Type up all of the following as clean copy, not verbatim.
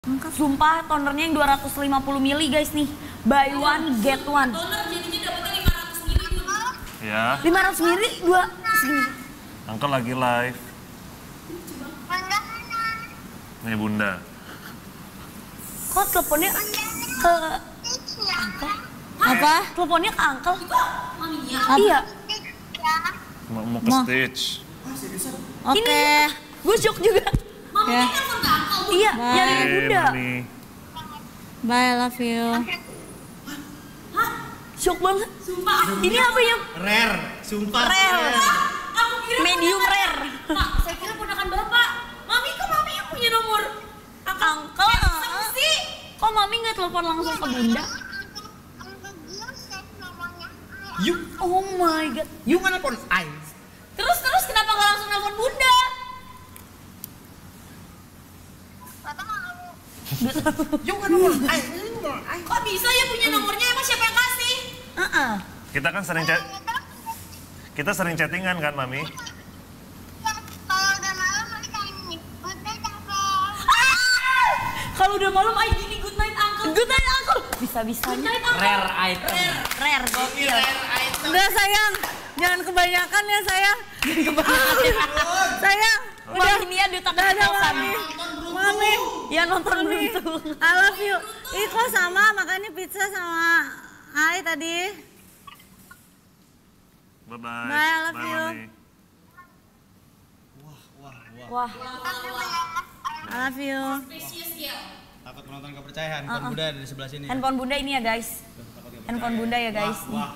Sumpah tonernya yang 250 mili guys nih. Buy one get one. Toner jadinya dapetnya 500 mili dulu. Ya. 500 mili dua segini. Uncle lagi live. Nih bunda. Kok teleponnya ke Uncle? Apa? Teleponnya ke Uncle? Maminya. Iya. Mau ke stage. Oke. Gue shock juga. Maminya nelfon ke Uncle. Iya, Bye. nyariin bunda. Mami. Bye, I love you. Shock banget. Sumpah. Ini apa ya? Rare, sumpah. Rare. Aku kira Medium rare. Pak, saya kira ponakan bapak. Mami kok mami yang punya nomor? Uncle, sih. kok mami nggak telepon langsung ke bunda? You, Oh my god. you kan nelfon I. Terus kenapa nggak langsung nelfon bunda? You kan nelfon I. Kok bisa ya punya nomornya? Emang siapa yang kasih? Kita kan sering chattingan kan, Mami? Kalau udah malam ayo gini good night uncle. Good night uncle. Bisa-bisanya. Rare item. Rare gokil. Rare item. Udah sayang, jangan kebanyakan ya sayang. Sayang, Udah ini ya duta udah keceplosan. Mami. Ya nonton Mami, Beruntung. I love you. Iko sama makannya pizza sama Hai tadi. Bye-bye. Bye, I love you. Mami. Wah. I love you. Spesies ya. Takut penonton gak percaya, handphone Bunda ada di sebelah sini. Handphone bunda ini ya guys. Handphone bunda ya guys. Wah.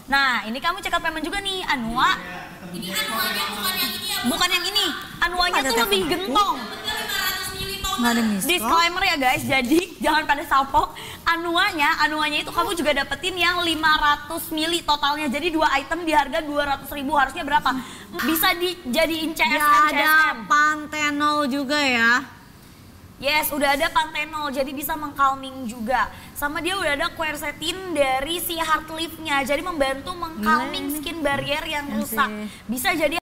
Nah ini kamu check up payment juga nih Anua. Ini anuannya bukan yang ini ya. Bukan yang ini. Anuanya Ada tuh telepon. lebih gentong. Betul 500 mili toner. Nggak ada miss call. Disclaimer ya guys, jadi jangan pada salpok. Anuanya itu kamu juga dapetin yang 500 mili totalnya. Jadi 2 item di harga 200.000, harusnya berapa? Bisa dijadiin Dia CSM, ada CSM. Panthenol juga ya. Yes, udah ada Panthenol, jadi bisa mengcalming juga. Sama dia udah ada quercetin dari si Heartleaf-nya, jadi membantu mengcalming skin barrier yang rusak. Bisa jadi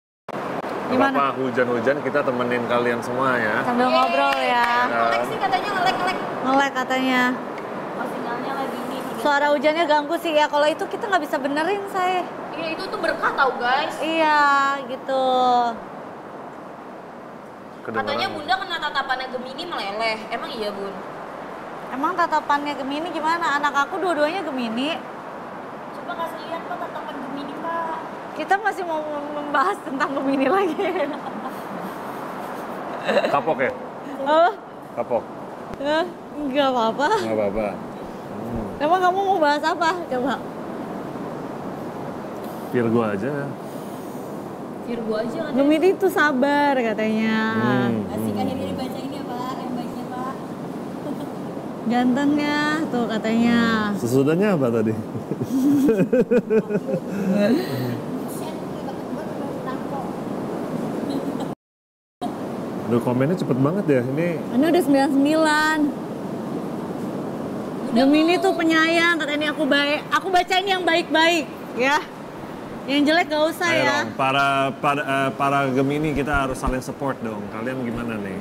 Gimana? Apa hujan-hujan kita temenin kalian semua ya. Sambil ngobrol ya. ngelek sih katanya ngelek. Ngelek katanya. Oh, sinyalnya lagi ini. Suara hujannya ganggu sih ya. Kalau itu kita nggak bisa benerin saya. Iya, itu tuh berkah tau guys. Iya, gitu. Kedengeran. Katanya bunda kena tatapannya Gemini meleleh. Emang iya bun? Emang tatapannya Gemini gimana? Anak aku dua-duanya Gemini. Coba kasih lihat pak tatapan Gemini pak. Kita masih mau membahas tentang Gemini lagi. Kapok ya? Oh, Kapok. nggak apa-apa. Nggak apa-apa. Emang kamu mau bahas apa? Coba. Virgo aja. Virgo aja kan. Gemini itu sabar katanya. Asik akhirnya dibacain ya pak, yang baiknya pak. Gantengnya tuh katanya. Sesudahnya apa tadi? Aduh, komennya cepet banget ya. Ini udah 99. Gemini tuh penyayang katanya aku bacain yang baik-baik ya. Yang jelek gak usah Ayo ya. dong, para Gemini kita harus saling support dong. Kalian gimana nih?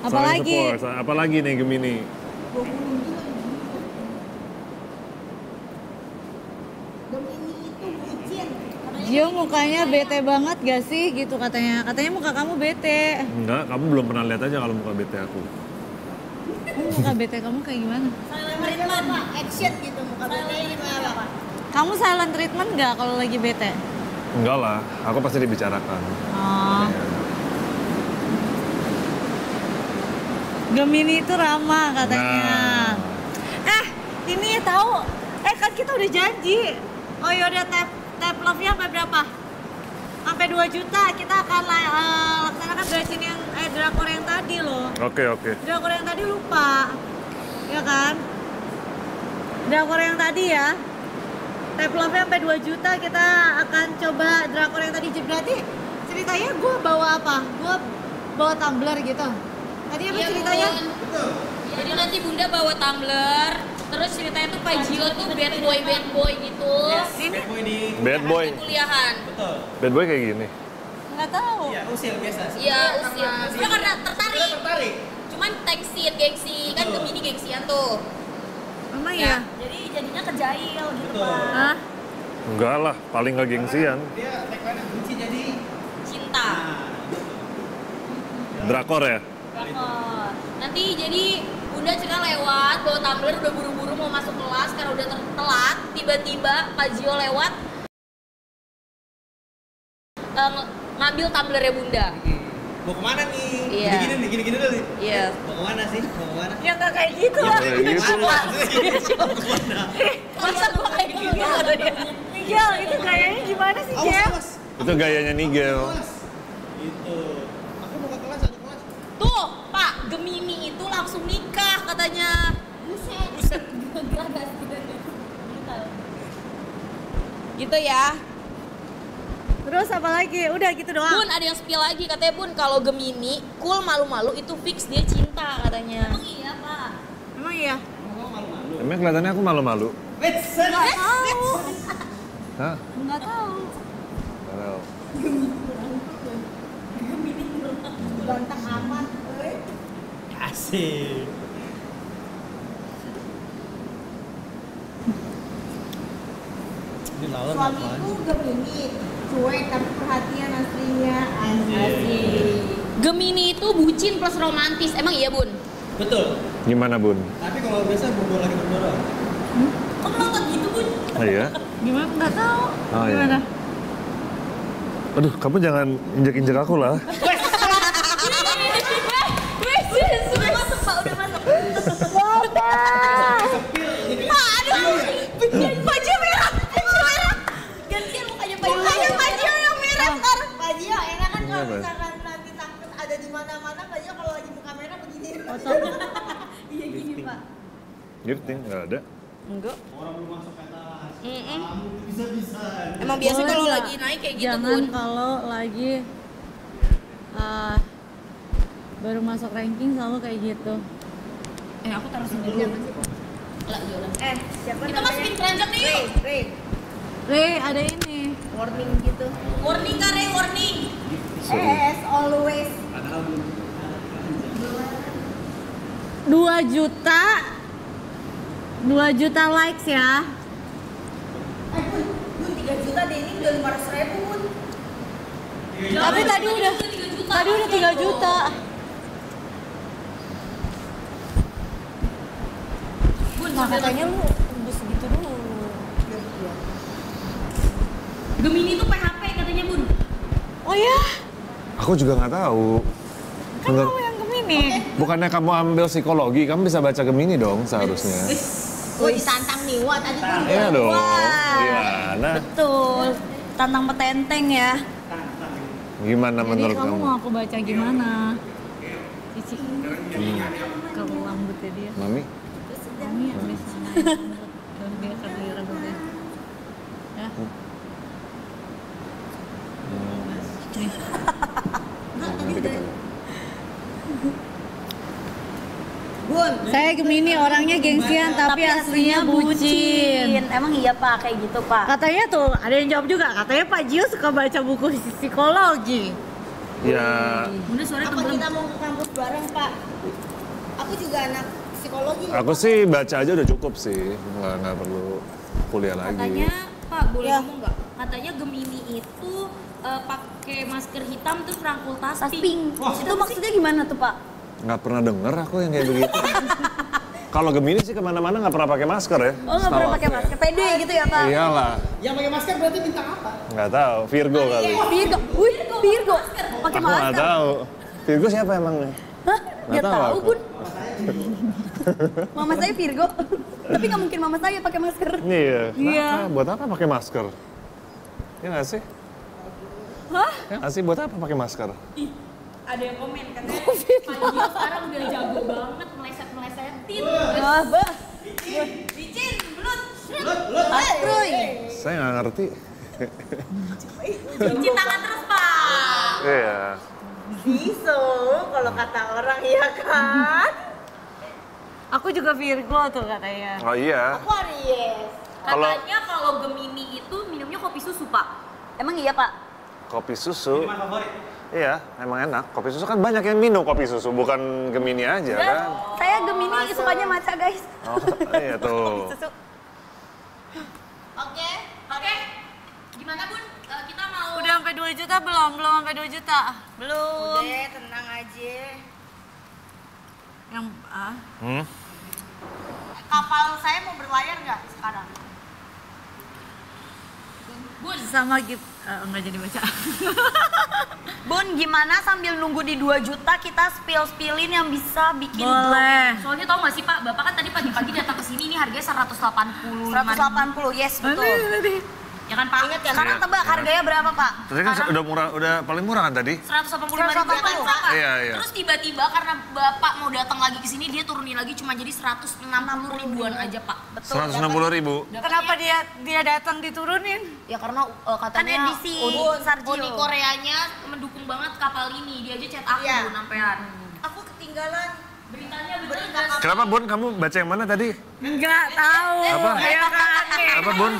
Saling Apalagi support. Apalagi nih Gemini? Gio mukanya bete banget gak sih gitu katanya. Katanya muka kamu bete. Enggak, kamu belum pernah lihat aja kalau muka bete aku. Muka bete kamu kayak gimana? Treatment action gitu muka bete gimana pak? Kamu silent treatment gak kalau lagi bete? Enggak lah, aku pasti dibicarakan. Oh. Gemini itu ramah katanya. Ini tahu? Kan kita udah janji. Oh yaudah tap love-nya sampai berapa? Sampai 2 juta kita akan laksanakan drakor yang drakor yang tadi loh. Oke. Drakor yang tadi lupa. Ya kan? Drakor yang tadi ya. Tap love-nya sampai 2 juta kita akan coba drakor yang tadi. Berarti ceritanya gue bawa apa? Gue bawa tumbler gitu. Tadi apa ceritanya? Betul. Jadi nanti bunda bawa tumbler. Terus ceritanya tuh Pak Jio tuh bad boy gitu. Ini Bad boy di Bad boy. Kuliahan. betul. Bad boy kayak gini. Nggak tahu. Iya, usil biasa. Iya, usil. Dia karena tertarik. Udah tertarik. Cuman tensin, gengsi. Kan Gemini gengsian tuh. Emang ya? Jadi jadinya kejail gitu Betul. Pak. Hah? Enggak lah, paling nggak gengsian. Dia tagline benci jadi Cinta. Drakor ya? Oh, nanti jadi Bunda Cina lewat, bawa tumbler udah buru-buru mau masuk kelas karena udah telat. Tiba-tiba Pak Jio lewat ngambil tumblernya Bunda. mau kemana nih? Iya. Gini dulu nih. Iya. Mau kemana sih? Mau kemana? Ya nggak kayak gitu lah. Kayak gitu. Masa gua kayak gitu kata dia. Nigel, itu kayaknya gimana sih, Awas, Jel? awas. Itu gayanya Nigel. Awas. Gitu. Aku mau ke kelas, satu kelas. Tuh, Pak, Gemini itu langsung nikah katanya. Buset. Gitu ya. Terus apa lagi? Udah gitu doang. Bun, ada yang spill lagi katanya Bun, kalau Gemini cool malu-malu itu fix dia cinta katanya. Emang iya Pak. Emang iya? Mau malu-malu. Emang kelihatannya aku malu-malu. Nggak tahu. Hah? Nggak tahu. Nggak tahu. Ganteng amat. Asik. Ini lawan apaan Suamiku sih? Gemini, cuek tapi perhatian aslinya asik. Gemini itu bucin plus romantis. Emang iya, Bun? Betul. Gimana Bun? Tapi kalau biasa bubur lagi berdorong. Kok nonton gitu, Bun? Oh iya? Gimana? Nggak tahu. Oh, iya. Gimana? Aduh, kamu jangan injek-injek aku lah. Udah masuk Pak, udah masuk. Aduh, baju merah, baju merah. Gantian mukanya baju merah. Baju yang merah sekarang. Pak Jio, enak kan kalau Kenapa? misalkan nanti takut ada di mana-mana, Pak Jio kalau lagi buka kamera begini. Iya gini Pak. Gifting, nggak ada. Enggak. Orang belum masuk ke atas. Mm-mm. Kamu bisa-bisa. Emang biasa Boleh kalau nggak? lagi naik kayak gitu, Jangan Bun. kalau lagi baru masuk ranking selalu kayak gitu. Aku taruh sini dulu. Lah, jualan. Siapa Kita masukin keranjang nih yuk. Re, ada ini. Warning gitu. Warning, Kak, Re, warning. As always. Padahal belum. 2 juta 2 juta likes ya. 3 juta deh, ini udah 500.000 Bun. Tapi tadi udah 3 juta. Bun, Nah, katanya lu udah segitu dulu. Gemini itu PHP katanya, Bun. Oh ya? Aku juga nggak tahu. Kan Menurut- kamu yang Gemini. Bukannya kamu ambil psikologi, kamu bisa baca Gemini dong seharusnya. Oh, ditantang nih, wah tadi tuh. Iya dong. Wah. Gimana? Betul. Tantang petenteng ya. Gimana Jadi menurut kamu kamu? mau aku baca gimana? Cici. Kalau rambutnya dia. Mami? Mami habis naik rambut. Dan dia akan beli rambutnya. Ya. Nih. Nanti kita lihat. Saya Gemini orangnya gengsian tapi aslinya bucin. Emang iya Pak, kayak gitu Pak. Katanya tuh, ada yang jawab juga, katanya Pak Jio suka baca buku psikologi. Ya, Bunda suara Apa kita mau ke kampus bareng, Pak? Aku juga anak psikologi. aku sih baca aja udah cukup sih. Nggak perlu kuliah lagi. Katanya, Pak, boleh Ya. ngomong nggak? Katanya Gemini itu pakai masker hitam terus rangkul tas Tas pink. pink. Itu maksudnya gimana tuh Pak? Nggak pernah denger aku yang kayak begitu. Kalau Gemini sih kemana-mana nggak pernah pakai masker ya. Oh nggak pernah pakai masker, pede gitu ya Pak? Iyalah, Yang pakai masker berarti bintang apa? nggak tahu. Virgo kali. Virgo, wih Virgo, pakai Aku nggak masker. tahu. Virgo siapa emangnya? Hah? Nggak tahu tahu aku. Bun. Mama saya Virgo, tapi nggak mungkin mama saya pakai masker. Iya. Iya. Kenapa? Buat apa pakai masker? Ya nggak sih? Hah? Ya nggak sih? Buat apa pakai masker? Ada yang komen katanya Pak Jio sekarang udah jago banget meleset-melesetin. Wah, bah. Licin, belut. Astroy. Saya nggak ngerti. Cuci tangan terus, Pak. Iya. Iso, kalau kata orang ya kan. Aku juga Virgo tuh katanya. Oh iya. Aku Aries. Kalau- Katanya kalau Gemini itu minumnya kopi susu, Pak. Emang iya Pak? Kopi susu. Minuman favorit. Iya, emang enak. Kopi susu kan banyak yang minum kopi susu, bukan Gemini aja Dan kan. saya Gemini sukanya matcha guys. Oh, iya tuh. Susu. Oke. Gimana Bun? Kita mau... Udah sampai 2 juta belum? Belum sampai 2 juta. Belum. Udah, tenang aja. Yang Kapal saya mau berlayar nggak sekarang? Bun, sama enggak jadi baca. Bun, gimana sambil nunggu di 2 juta kita spill-spillin yang bisa bikin Boleh. soalnya tau gak sih Pak, Bapak kan tadi pagi-pagi datang ke sini ini harganya 180. 180, yes betul. Ya kan Pak? Ingat ya? Sekarang tebak harganya berapa Pak? Tadi kan udah murah, udah paling murah kan tadi? 185 ribu 180. Pak. Iya, iya. Terus tiba-tiba karena Bapak mau datang lagi ke sini dia turunin lagi cuma jadi 160 ribuan aja Pak. Betul. 160.000. Kenapa dia datang diturunin? Ya karena katanya Kan edisi Sargio. Uni Koreanya mendukung banget kapal ini. Dia aja chat aku Iya. sampean. Aku ketinggalan. Beritanya bener nggak sih? Kenapa Bun, kamu baca yang mana tadi? Enggak tahu. Apa? Ya kan nih. Apa Bun?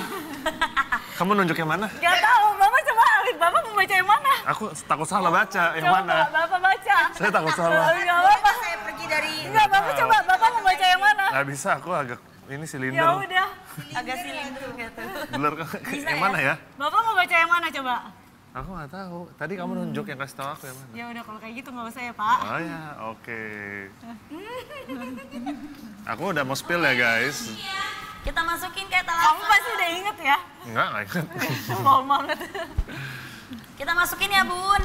Kamu nunjuk yang mana? Enggak tahu. Bapak coba Bapak mau baca yang mana? Aku takut salah baca, yang Coba mana? Bapak baca. Saya takut salah. Enggak apa-apa. Saya pergi dari Enggak, Bapak coba. Bapak mau baca yang mana? Nggak bisa, aku agak ini Ya silinder. udah. Agak silindru gitu. Blur yang mana ya? Bapak mau baca yang mana coba? Aku nggak tahu. Tadi kamu nunjuk yang kasih tahu aku yang mana? Ya udah kalau kayak gitu nggak usah ya Pak. Oh ya, oke. Aku udah mau spill ya guys. Kita masukin ke Kamu etalase. pasti udah inget ya? Enggak ingat. Mau banget. Kita masukin ya Bun.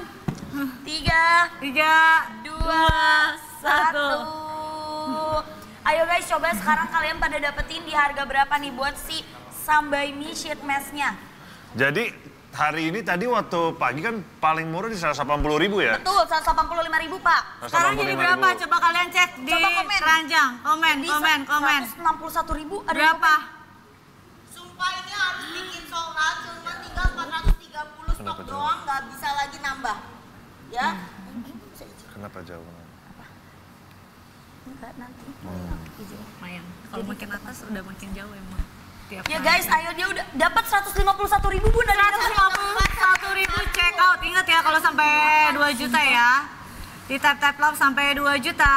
3, 3, 2, 1. Ayo guys, coba sekarang kalian pada dapetin di harga berapa nih buat si Sambai Mi sheet mask-nya. Jadi hari ini tadi waktu pagi kan paling murah di 180.000 ya? Betul, 185.000 Pak. Sekarang jadi berapa? Coba kalian cek di Coba komen. keranjang. Komen. 161.000 ada Berapa? Sumpah ini harus bikin sold out, cuma tinggal 430 stok Kenapa jauh? doang, nggak bisa lagi nambah. Ya, Kenapa jauh? Enggak, nanti. Lumayan. Kalau makin atas udah makin jauh emang. Tiap Ya hari. guys, ayo dia udah dapat 151.000 Bun dari 151.000 check out. Ingat ya kalau sampai 2 juta ya. Di tap love sampai 2 juta,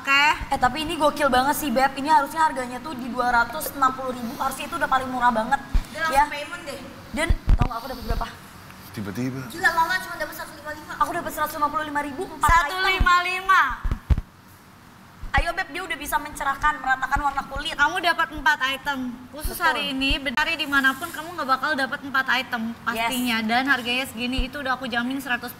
oke? Tapi ini gokil banget sih Beb. Ini harusnya harganya tuh di 260.000. Harusnya itu udah paling murah banget. udah Ya. langsung payment deh. Dan tau gak aku dapat berapa? Tiba-tiba. Gila, Lala cuma dapat 155. Aku dapat 155.000 4 item. 155. Ayo Beb, dia udah bisa mencerahkan, meratakan warna kulit. Kamu dapat 4 item. Khusus hari ini, cari dimanapun kamu nggak bakal dapat 4 item pastinya. Dan harganya segini itu udah aku jamin 100%.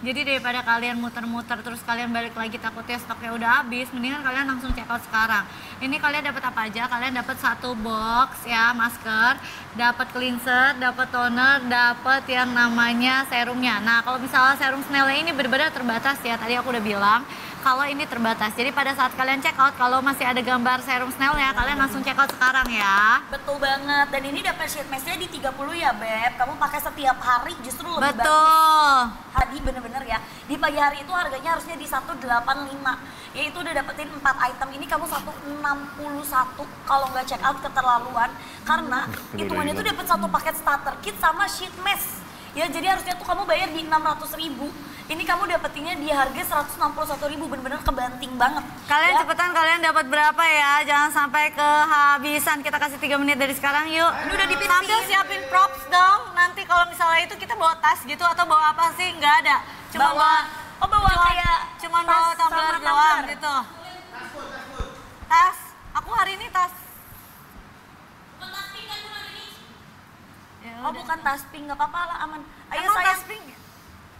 Jadi daripada kalian muter-muter terus kalian balik lagi takutnya stoknya udah habis, mendingan kalian langsung check out sekarang. Ini kalian dapat apa aja? Kalian dapat 1 box ya masker, dapat cleanser, dapat toner, dapat yang namanya serumnya. Nah kalau misalnya serum snailnya ini benar-benar terbatas ya. Tadi aku udah bilang. Kalau ini terbatas, jadi pada saat kalian check out, kalau masih ada gambar serum snailnya, kalian langsung check out sekarang ya. Betul banget. Dan ini dapat sheet mask-nya di 30 ya Beb. Kamu pakai setiap hari justru lebih bagus. Betul. Hari bener-bener ya. Di pagi hari itu harganya harusnya di 185. Yaitu udah dapetin 4 item. Ini kamu 161 kalau nggak check out keterlaluan. Karena hitungannya tuh dapat 1 paket starter kit sama sheet mask. Ya jadi harusnya tuh kamu bayar di 600.000. Ini kamu dapetinnya di harga 161.000, bener-bener kebanting banget. Kalian ya. cepetan kalian dapat berapa ya? Jangan sampai kehabisan. Kita kasih 3 menit dari sekarang yuk. Ini udah dipinting. Sambil siapin props dong. Nanti kalau misalnya itu kita bawa tas gitu atau bawa apa sih? Nggak ada. Cuma bawa kayak cuman tas bawa sama tumbler tumbler. doang gitu. Tas. Aku hari ini tas. Ya Oh udah. bukan tas pink, nggak apa-apa lah aman. Ayo Emang sayang, tas pink?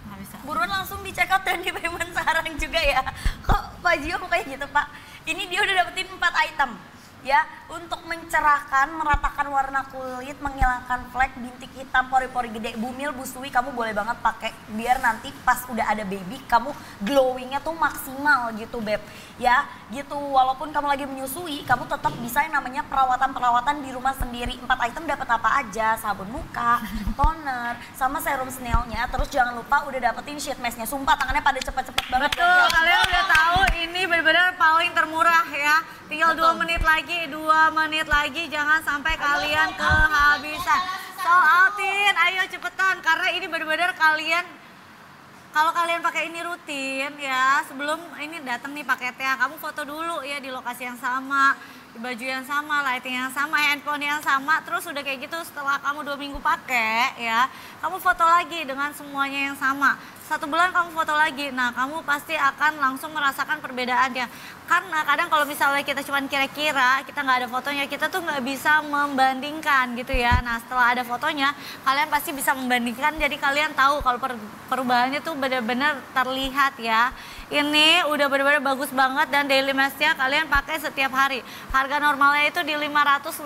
Nggak bisa. buruan langsung di check out dan di payment sekarang juga ya. Kok Pak Gio kayak gitu Pak? Ini dia udah dapetin 4 item. Ya, untuk mencerahkan, meratakan warna kulit, menghilangkan flek, bintik hitam, pori-pori gede, bumil, busui, kamu boleh banget pakai biar nanti pas udah ada baby, kamu glowingnya tuh maksimal gitu Beb. Ya, gitu, walaupun kamu lagi menyusui, kamu tetap bisa yang namanya perawatan-perawatan di rumah sendiri. 4 item dapat apa aja, sabun muka, toner, sama serum snailnya. Terus jangan lupa udah dapetin sheet mask-nya. Sumpah tangannya pada cepet-cepet banget. Betul, Beb. kalian udah tahu ini benar-benar paling termurah ya. Tinggal 2 menit lagi, 2 menit lagi jangan sampai kalian kehabisan. Sold outin, ayo cepetan karena ini benar-benar kalian kalau kalian pakai ini rutin ya, sebelum ini datang nih paketnya, kamu foto dulu ya di lokasi yang sama, di baju yang sama, lighting yang sama, handphone yang sama, terus udah kayak gitu setelah kamu 2 minggu pakai ya, kamu foto lagi dengan semuanya yang sama. 1 bulan kamu foto lagi, nah kamu pasti akan langsung merasakan perbedaannya. Karena kadang kalau misalnya kita cuma kira-kira, kita nggak ada fotonya, kita tuh nggak bisa membandingkan gitu ya. Nah setelah ada fotonya, kalian pasti bisa membandingkan, jadi kalian tahu kalau perubahannya tuh benar-benar terlihat ya. Ini udah benar-benar bagus banget dan daily mask-nya kalian pakai setiap hari. Harga normalnya itu di 550.000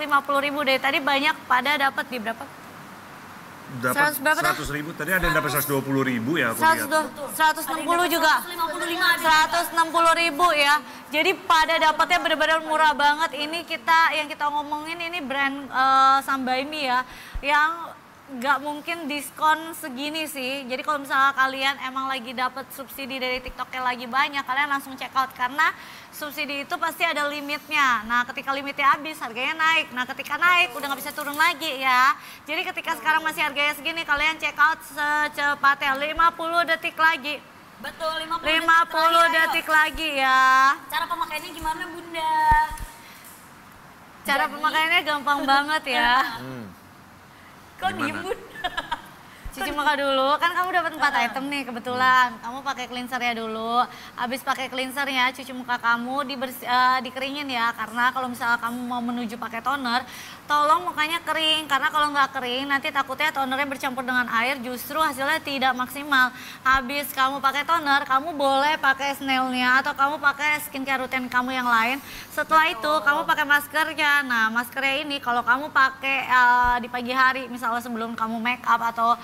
dari tadi banyak pada dapat di berapa? Dapat 100.000, tadi ada yang dapat 120.000 ya aku lihat. 160 juga. 160.000 ya. Jadi pada dapatnya benar-benar murah banget. Ini yang kita ngomongin ini brand Sambaimi ya, yang nggak mungkin diskon segini sih. Jadi kalau misalnya kalian emang lagi dapat subsidi dari TikToknya lagi banyak, kalian langsung check out karena subsidi itu pasti ada limitnya. Nah ketika limitnya habis harganya naik. Nah ketika naik udah nggak bisa turun lagi ya. Jadi ketika sekarang masih harganya segini, kalian check out secepatnya. 50 detik lagi. Betul, 50 detik lagi ya. Cara pemakaiannya gimana Bunda? Cara pemakaiannya gampang banget ya. Kok diem Bun? Cuci muka dulu, kan kamu dapat 4 item nih kebetulan. Kamu pakai cleansernya dulu. Habis pakai cleansernya, cuci muka kamu dikeringin ya. Karena kalau misalnya kamu mau menuju pakai toner, tolong mukanya kering. Karena kalau nggak kering, nanti takutnya tonernya bercampur dengan air, justru hasilnya tidak maksimal. Habis kamu pakai toner, kamu boleh pakai snailnya atau kamu pakai skincare routine kamu yang lain. Setelah itu, kamu pakai maskernya. Nah, maskernya ini kalau kamu pakai di pagi hari, misalnya sebelum kamu make up atau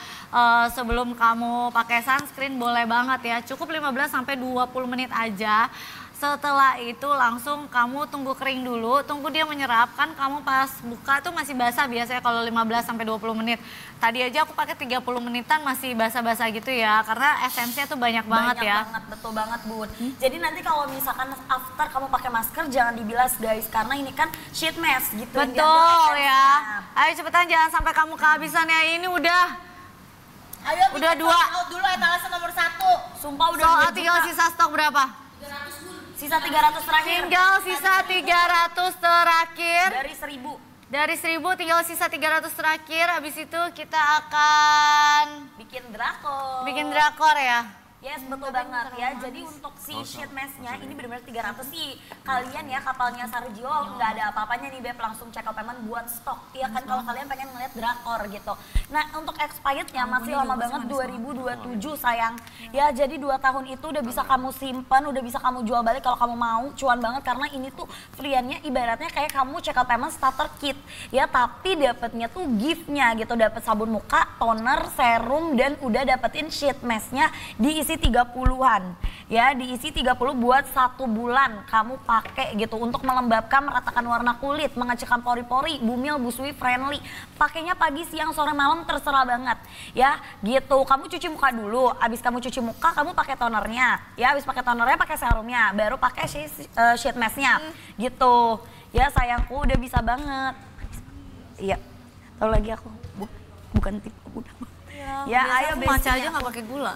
sebelum kamu pakai sunscreen boleh banget ya, cukup 15-20 menit aja. Setelah itu langsung kamu tunggu kering dulu, tunggu dia menyerap, kan kamu pas buka tuh masih basah biasanya kalau 15-20 menit. Tadi aja aku pakai 30 menitan masih basah-basah gitu ya, karena esensinya tuh banyak banget ya. Banget, betul banget Bun. Jadi nanti kalau misalkan after kamu pakai masker jangan dibilas guys, karena ini kan sheet mask gitu. Betul ya. Ayo cepetan jangan sampai kamu kehabisan ya, ini udah. Ayo Udah bikin 2. sold out dulu etalase nomor 1. Sumpah udah Soal 2 tinggal juta. sisa stok berapa? Sisa 300 terakhir. Tinggal sisa 300 terakhir. Dari 1000. Dari 1000 tinggal sisa 300 terakhir. Habis itu kita akan Bikin drakor. bikin drakor ya. Yes, betul banget ya. Jadi untuk si sheet mask-nya ini benar-benar 300 sih. Kalian ya kapalnya Sarjio nggak ada apa-apanya nih Beb, langsung check out payment buat stok. Iya kan kalau kalian pengen ngeliat drakor gitu. Nah, untuk expirednya masih lama banget 2027 sayang. Ya, jadi 2 tahun itu udah bisa kamu simpan, udah bisa kamu jual balik kalau kamu mau. Cuan banget karena ini tuh free-nya ibaratnya kayak kamu check out payment starter kit. Ya, tapi dapetnya tuh gift-nya gitu. Dapet sabun muka, toner, serum dan udah dapetin sheet mask-nya diisi 30-an ya, diisi 30 buat 1 bulan kamu pakai gitu untuk melembabkan, meratakan warna kulit, mengecilkan pori-pori, bumil, busui, friendly. Pakainya pagi, siang, sore, malam terserah banget ya gitu. Kamu cuci muka dulu, abis kamu cuci muka kamu pakai tonernya ya, abis pakai tonernya pakai serumnya, baru pakai sheet mask-nya gitu ya sayangku. Udah bisa banget. Iya, tahu lagi aku bukan tipe udah ya ayo Maca aja nggak pakai gula.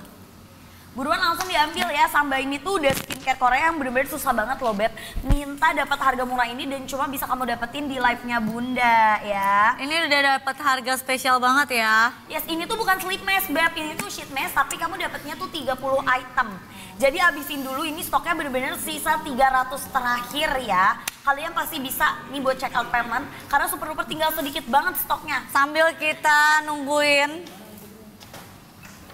Buruan langsung diambil ya, Sambaimi tuh udah skincare Korea yang bener-bener susah banget loh Beb. Minta dapat harga murah ini dan cuma bisa kamu dapetin di live-nya Bunda ya. Ini udah dapat harga spesial banget ya. Yes, ini tuh bukan sleep mask Beb, ini tuh sheet mask tapi kamu dapetnya tuh 30 item. Jadi habisin dulu, ini stoknya bener-bener sisa 300 terakhir ya. Kalian pasti bisa nih buat check out payment karena super duper tinggal sedikit banget stoknya. Sambil kita nungguin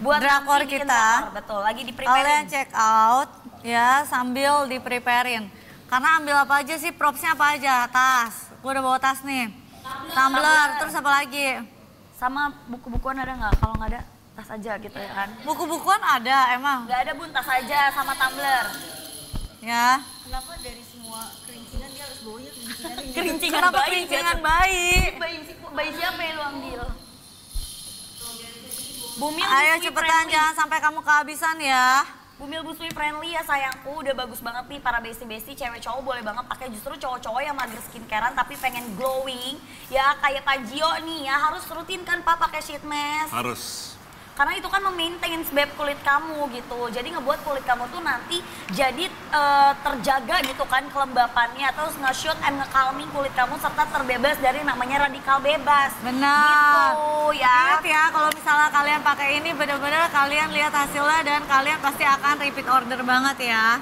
Buat drakor nanti bikin kita, drakor, betul, lagi di prepare. kalian check out ya sambil di preparein. Karena ambil apa aja sih, propsnya apa aja? Tas, gue udah bawa tas nih. Tumbler, terus apa lagi? Sama buku-bukuan ada nggak? Kalau nggak ada, tas aja gitu ya kan. Buku-bukuan ada emang? Nggak ada Bun, tas aja sama tumbler. Ya. Kenapa dari semua kerincingan dia harus baunya kerincingan? Kerincingan Kenapa bayi, kerincingan gitu. bayi? Bayi siapa yang lu ambil? Bumil Ayo Busui cepetan, friendly. jangan sampai kamu kehabisan ya. Bumil Busui friendly ya sayangku, udah bagus banget nih para besti-besti, cewek cowok boleh banget pakai, justru cowok-cowok yang mager skincarean tapi pengen glowing ya kayak Pak Gio nih ya harus rutin kan Pak pakai sheet mask. Harus. Karena itu kan memaintain beb kulit kamu gitu, jadi ngebuat kulit kamu tuh nanti jadi terjaga gitu kan kelembapannya, terus nge-shoot and nge-calming kulit kamu serta terbebas dari namanya radikal bebas. Benar. Gitu ya. Ingat ya kalau misalnya kalian pakai ini benar-benar kalian lihat hasilnya dan kalian pasti akan repeat order banget ya.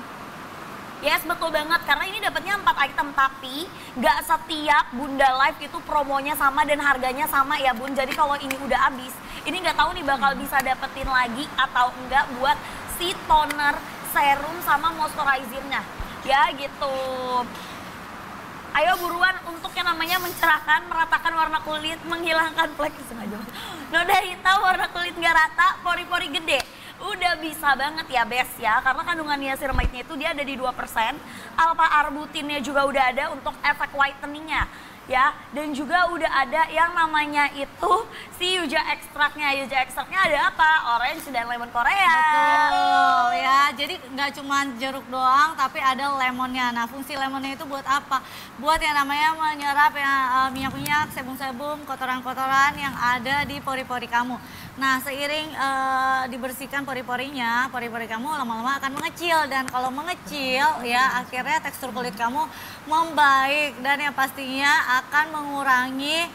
Yes, betul banget. Karena ini dapatnya 4 item, tapi nggak setiap Bunda Live itu promonya sama dan harganya sama ya Bun. Jadi kalau ini udah habis, ini nggak tahu nih bakal bisa dapetin lagi atau enggak buat si toner, serum, sama moisturizernya. Ya gitu. Ayo buruan untuk yang namanya mencerahkan, meratakan warna kulit, menghilangkan flek sengaja. Noda hitam, warna kulit nggak rata, pori-pori gede. Udah bisa banget ya Bes ya, karena kandungan niacinamide-nya itu dia ada di 2%, alpha-arbutinnya juga udah ada untuk efek whitening-nya ya, dan juga udah ada yang namanya itu si yuja ekstraknya. Yuja ekstraknya ada apa? Orange dan lemon Korea. Betul ya, jadi nggak cuma jeruk doang tapi ada lemonnya. Nah fungsi lemonnya itu buat apa? Buat yang namanya menyerap yang minyak-minyak, sebum-sebum, kotoran-kotoran yang ada di pori-pori kamu. Nah seiring dibersihkan pori-porinya, pori-pori kamu lama-lama akan mengecil, dan kalau mengecil ya akhirnya tekstur kulit kamu membaik dan yang pastinya akan mengurangi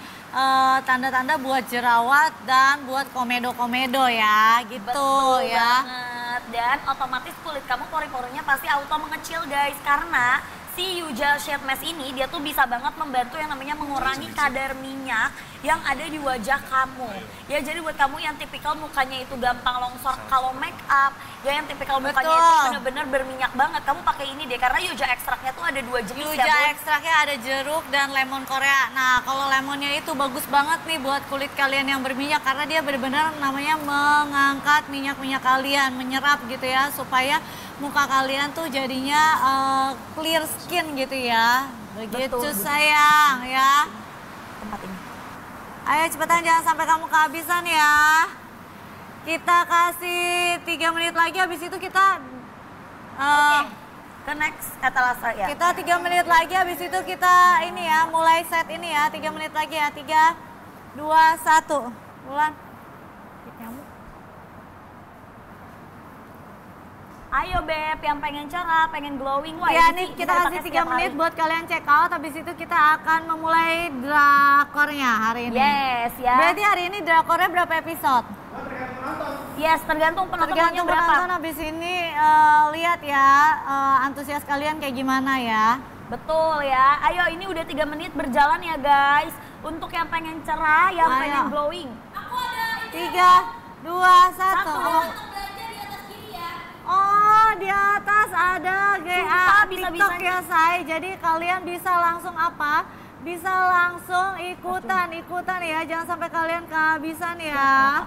tanda-tanda buat jerawat dan buat komedo-komedo ya gitu. Betul ya. banget, dan otomatis kulit kamu pori-porinya pasti auto mengecil guys, karena si Yuja Sheet Mask ini dia tuh bisa banget membantu yang namanya mengurangi kadar minyak yang ada di wajah kamu. Ya jadi buat kamu yang tipikal mukanya itu gampang longsor kalau make up, ya yang tipikal mukanya itu bener-bener berminyak banget, kamu pakai ini deh, karena Yuja ekstraknya tuh ada 2 jenis ya. Yuja ekstraknya ada jeruk dan lemon Korea. Nah kalau lemonnya itu bagus banget nih buat kulit kalian yang berminyak, karena dia benar-benar namanya mengangkat minyak-minyak kalian, menyerap gitu ya, supaya muka kalian tuh jadinya clear skin gitu ya. Begitu betul, sayang ya. Tempat ini. Ayo cepetan, jangan sampai kamu kehabisan ya. Kita kasih 3 menit lagi, habis itu kita Ke next etalase ya. kita 3 menit lagi, habis itu kita ini ya, mulai set ini ya. 3 menit lagi ya. 3, 2, 1. Bulan. Ayo Beb, yang pengen cerah, pengen glowing, wah Ya ini nih sih kita bisa kasih dipakai 3 setiap menit hari. buat kalian check out, habis itu kita akan memulai drakornya hari ini. Yes ya. Berarti hari ini drakornya berapa episode? Yes, tergantung penonton Tergantung berapa. penonton, habis ini lihat ya antusias kalian kayak gimana ya. Betul ya. Ayo ini udah 3 menit berjalan ya guys. Untuk yang pengen cerah, yang Ayo. pengen glowing. 3, 2, 1. Oh, di atas ada GA Sumpah, TikTok bisa-bisanya. ya, Say. Jadi kalian bisa langsung apa? Bisa langsung ikutan ya. Jangan sampai kalian kehabisan ya.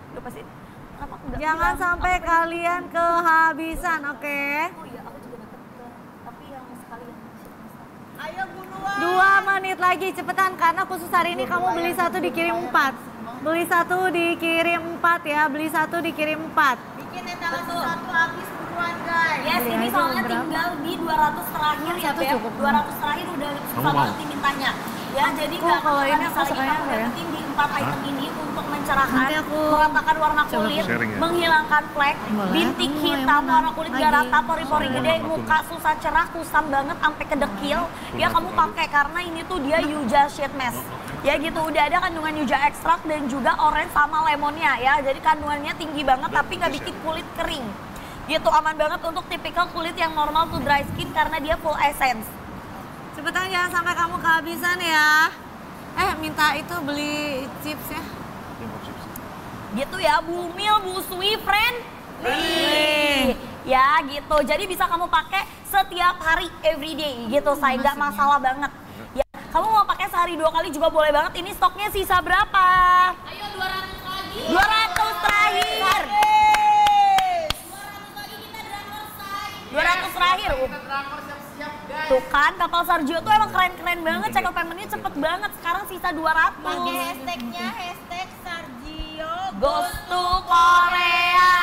Udah pasti. Kenapa enggak? Jangan sampai kalian kehabisan, oke? Oh iya, aku juga nonton ke, tapi yang sekali yang Ayo buruan. 2 menit lagi, cepetan. Karena khusus hari ini kamu beli 1 dikirim 4. Beli 1 dikirim 4 ya. Beli 1 dikirim 4. Bikin etalase 1 habis buruan guys. Yes, Beli ini aja soalnya berapa? tinggal di 200 terakhir ya Satu Beb. cukup. 200 terakhir udah susah mau? banget dimintanya. Ya, jadi nggak kalau akan ini bisa aku lagi sukanya kamu apa ya? dapetin di 4 item ini untuk mencerahkan, Nanti aku meratakan warna coba kulit, sharing ya. menghilangkan flek, Boleh. bintik Kamu yang hitam, mana? warna kulit nggak Lagi. rata, pori-pori Sama gede, warna muka susah cerah, kusam banget sampai ke dekil. Ya kamu pakai karena ini tuh dia Yuja Sheet Mask. Ya gitu, udah ada kandungan Yuja ekstrak dan juga orange sama lemonnya ya. Jadi kandungannya tinggi banget tapi nggak bikin kulit kering. Gitu, aman banget untuk tipikal kulit yang normal to dry skin karena dia full essence. Cepetan, jangan sampai kamu kehabisan ya. Minta itu beli chips ya. Gitu ya, Bumil Busui friend. Nih. Ya gitu, jadi bisa kamu pakai setiap hari, everyday gitu, saya nggak masalah banget. Ya, kamu mau pakai sehari 2 kali juga boleh banget. Ini stoknya sisa berapa? Ayo 200 lagi. 200 terakhir. 200 terakhir. Tuh kan, kapal Sarjo tuh emang keren-keren banget, check out paymentnya cepet banget. Sekarang sisa 200. Pakai hashtagnya hashtag Sargio Goes to Korea.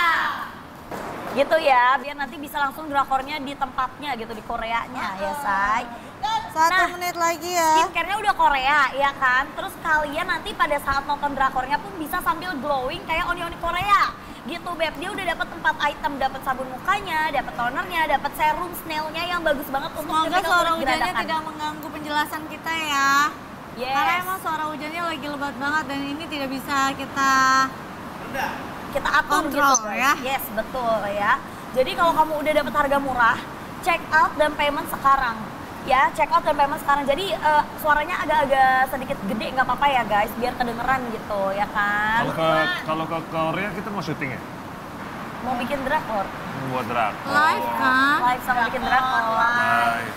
Gitu ya, biar nanti bisa langsung drakornya di tempatnya gitu, di Koreanya ya say. 1 menit lagi ya. Skincare-nya udah Korea ya kan, terus kalian nanti pada saat nonton drakornya pun bisa sambil glowing kayak Oni Korea. Gitu Beb, dia udah dapat 4 item, dapat sabun mukanya, dapat tonernya, dapat serum snailnya yang bagus banget untuk Semoga ketika suara kulit hujannya geradakan. tidak mengganggu penjelasan kita ya. Yes. Karena emang suara hujannya lagi lebat banget dan ini tidak bisa kita Kita atur kontrol, gitu guys. ya. Yes, betul ya. Jadi kalau kamu udah dapat harga murah, check out dan payment sekarang. Ya, check out dan payment sekarang. Jadi suaranya agak-agak sedikit gede, nggak apa-apa ya guys, biar kedengeran gitu ya kan. Kalau ke Korea kita mau syuting ya? Mau bikin drakor, Buat drakor. live kan. live sama bikin drakor. Live.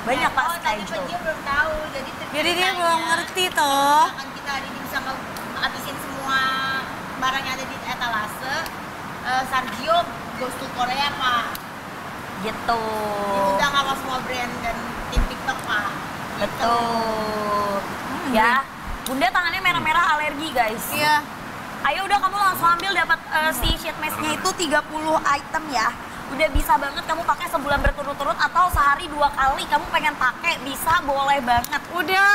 Banyak pak Oh, tadi schedule. Pak Gio belum tahu, jadi Jadi dia ceritanya, belum ngerti toh. Akan kita hari ini bisa ngabisin semua barang yang ada di etalase. Sargio goes to Korea Pak. Gitu. Diundang sama semua brand dan tim TikTok Pak. Gitu. Betul. Ya, Bunda tangannya merah-merah alergi guys. Iya. Ayo udah kamu langsung ambil dapat si sheet mask-nya itu 30 item ya. Udah bisa banget kamu pakai sebulan berturut-turut atau sehari 2 kali kamu pengen pakai bisa boleh banget. Udah